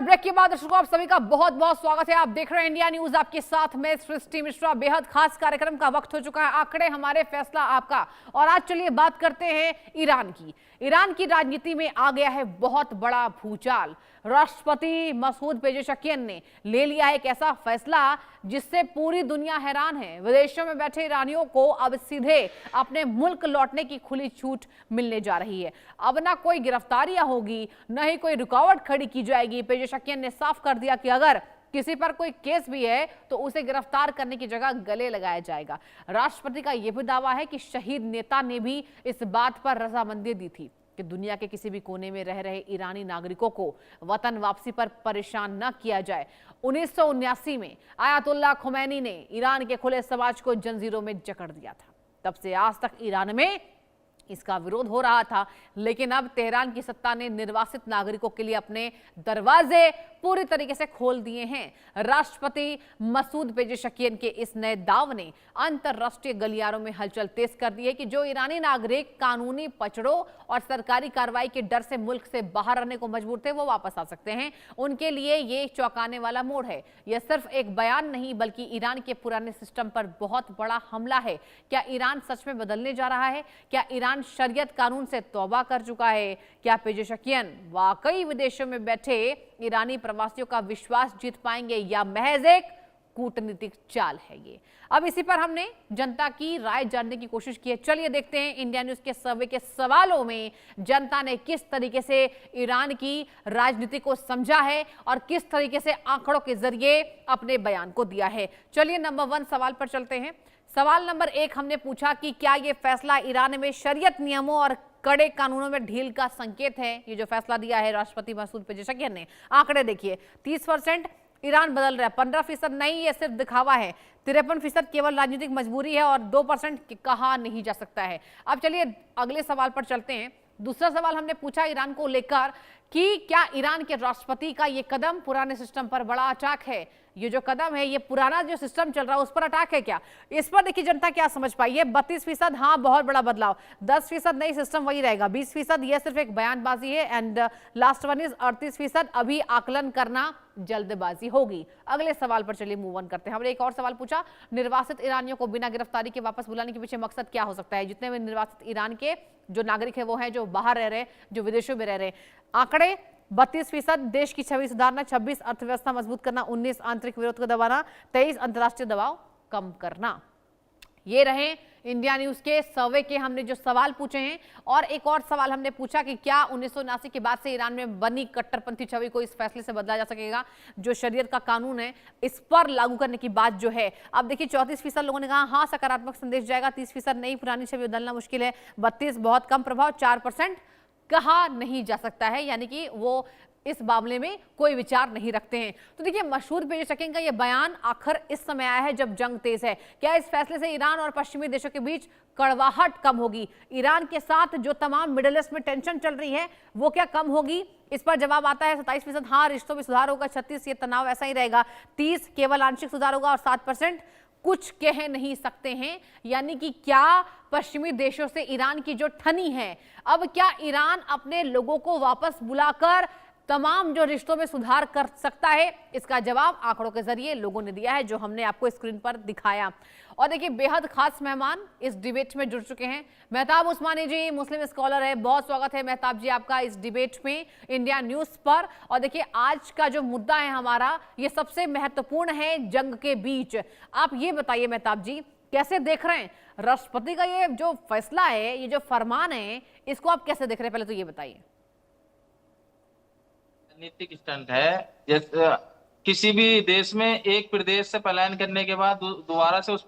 Break के बाद दर्शकों आप सभी का बहुत बहुत स्वागत है। आप देख रहे हैं इंडिया न्यूज, आपके साथ में सृष्टि मिश्रा। बेहद खास कार्यक्रम का वक्त हो चुका है, आंकड़े हमारे फैसला आपका। और आज चलिए बात करते हैं ईरान की। ईरान की राजनीति में आ गया है बहुत बड़ा भूचाल। राष्ट्रपति मसूद पेजेशकियन ने ले लिया है एक ऐसा फैसला जिससे पूरी दुनिया हैरान है। विदेशों में बैठे ईरानियों को अब सीधे अपने मुल्क लौटने की खुली छूट मिलने जा रही है। अब ना कोई गिरफ्तारियां होगी, न ही कोई रुकावट खड़ी की जाएगी। पेजेशकियन ने साफ कर दिया कि अगर किसी पर कोई केस भी है तो उसे गिरफ्तार करने की जगह गले लगाया जाएगा। राष्ट्रपति का यह भी दावा है कि शहीद नेता ने भी इस बात पर रजामंदी दी थी कि दुनिया के किसी भी कोने में रह रहे ईरानी नागरिकों को वतन वापसी पर परेशान न किया जाए। 1979 में आयतुल्लाह खुमैनी ने ईरान के खुले समाज को जंजीरों में जकड़ दिया था। तब से आज तक ईरान में इसका विरोध हो रहा था, लेकिन अब तेहरान की सत्ता ने निर्वासित नागरिकों के लिए अपने दरवाजे पूरी तरीके से खोल दिए हैं। राष्ट्रपति मसूद पेजेशकियन के इस नए दाव ने अंतरराष्ट्रीय गलियारों में हलचल तेज कर दी है कि जो ईरानी नागरिक कानूनी पचड़ों और सरकारी कार्रवाई के डर से मुल्क से बाहर रहने को मजबूर थे, वो वापस आ सकते हैं। उनके लिए ये चौंकाने वाला मोड़ है। यह सिर्फ एक बयान नहीं बल्कि ईरान के पुराने सिस्टम पर बहुत बड़ा हमला है। क्या ईरान सच में बदलने जा रहा है? क्या ईरान शरीयत कानून से तौबा कर चुका है? क्या पेजेशकियन वाकई विदेशों में बैठे ईरानी प्रवासियों का विश्वास जीत पाएंगे या महज एक कूटनीतिक चाल है ये? अब इसी पर हमने जनता की राय जानने की कोशिश की है। चलिए देखते हैं इंडिया न्यूज के सर्वे के सवालों में जनता ने किस तरीके से ईरान की राजनीति को समझा है और किस तरीके से आंकड़ों के जरिए अपने बयान को दिया है। चलिए नंबर 1 सवाल पर चलते हैं। सवाल नंबर 1 हमने पूछा कि क्या यह फैसला ईरान में शरीयत नियमों और कड़े कानूनों में ढील का संकेत है? ये जो फैसला दिया है राष्ट्रपति मसूद पेजेशकियन ने। आंकड़े देखिए, 30% ईरान बदल रहा है, 15% नहीं, ये सिर्फ दिखावा है, 53% केवल राजनीतिक मजबूरी है और 2% कहा नहीं जा सकता है। अब चलिए अगले सवाल पर चलते हैं। दूसरा सवाल हमने पूछा ईरान को लेकर कि क्या ईरान के राष्ट्रपति का ये कदम पुराने सिस्टम पर बड़ा अटैक है? ये जो कदम है ये पुराना जो सिस्टम चल रहा है उस पर अटैक है क्या? इस पर देखिए जनता क्या समझ पाई है। 32% हाँ बहुत बड़ा बदलाव, 10% नहीं सिस्टम वही रहेगा, 20% ये सिर्फ एक बयानबाजी है एंड लास्ट वन इज 38% अभी आकलन करना जल्दबाजी होगी। अगले सवाल पर चलिए मूव ऑन करते हैं। हमने एक और सवाल पूछा, निर्वासित ईरानियों को बिना गिरफ्तारी के वापस बुलाने के पीछे मकसद क्या हो सकता है? जितने भी निर्वासित ईरान के जो नागरिक है वो हैं जो बाहर रह रहे हैं, जो विदेशों में रह रहे हैं। आंकड़े 32% देश की छवि सुधारना, 26 अर्थव्यवस्था मजबूत करना, 19 आंतरिक विरोध को दबाना, 23 अंतर्राष्ट्रीय दबाव कम करना। ये रहे इंडिया न्यूज के सर्वे के हमने जो सवाल पूछे हैं। और एक और सवाल हमने पूछा कि क्या 1979 के बाद से ईरान में बनी कट्टरपंथी छवि को इस फैसले से बदला जा सकेगा? जो शरीयत का कानून है इस पर लागू करने की बात जो है, अब देखिए 34% लोगों ने कहा हाँ सकारात्मक संदेश जाएगा, 30% नहीं, पुरानी छवि बदलना मुश्किल है, 32 बहुत कम प्रभाव, 4% कहा नहीं जा सकता है, यानी कि वो इस मामले में कोई विचार नहीं रखते हैं। तो देखिए मसूद पेजेशकियन का यह बयान आखिर इस समय आया है जब जंग तेज है। क्या इस फैसले से ईरान और पश्चिमी देशों के बीच कड़वाहट कम होगी? ईरान के साथ जो तमाम मिडिल ईस्ट में टेंशन चल रही है वो क्या कम होगी? इस पर जवाब आता है 27% हाँ रिश्तों में सुधार होगा, 36 ये तनाव ऐसा ही रहेगा, 30 केवल आंशिक सुधार होगा और 7% कुछ कह नहीं सकते हैं। यानी कि क्या पश्चिमी देशों से ईरान की जो ठनी है, अब क्या ईरान अपने लोगों को वापस बुलाकर तमाम जो रिश्तों में सुधार कर सकता है? इसका जवाब आंकड़ों के जरिए लोगों ने दिया है जो हमने आपको स्क्रीन पर दिखाया। और देखिए बेहद खास मेहमान इस डिबेट में जुड़ चुके हैं। मेहताब उस्मानी जी मुस्लिम स्कॉलर है, बहुत स्वागत है मेहताब जी आपका इस डिबेट में इंडिया न्यूज पर। और देखिए आज का जो मुद्दा है हमारा ये सबसे महत्वपूर्ण है जंग के बीच। आप ये बताइए मेहताब जी कैसे देख रहे हैं राष्ट्रपति का ये जो फैसला है, ये जो फरमान है, इसको आप कैसे देख रहे हैं? पहले तो ये बताइए। नीतिक स्टंट है। जैसे किसी भी देश में एक प्रदेश से पलायन करने के बाद दोबारा से उस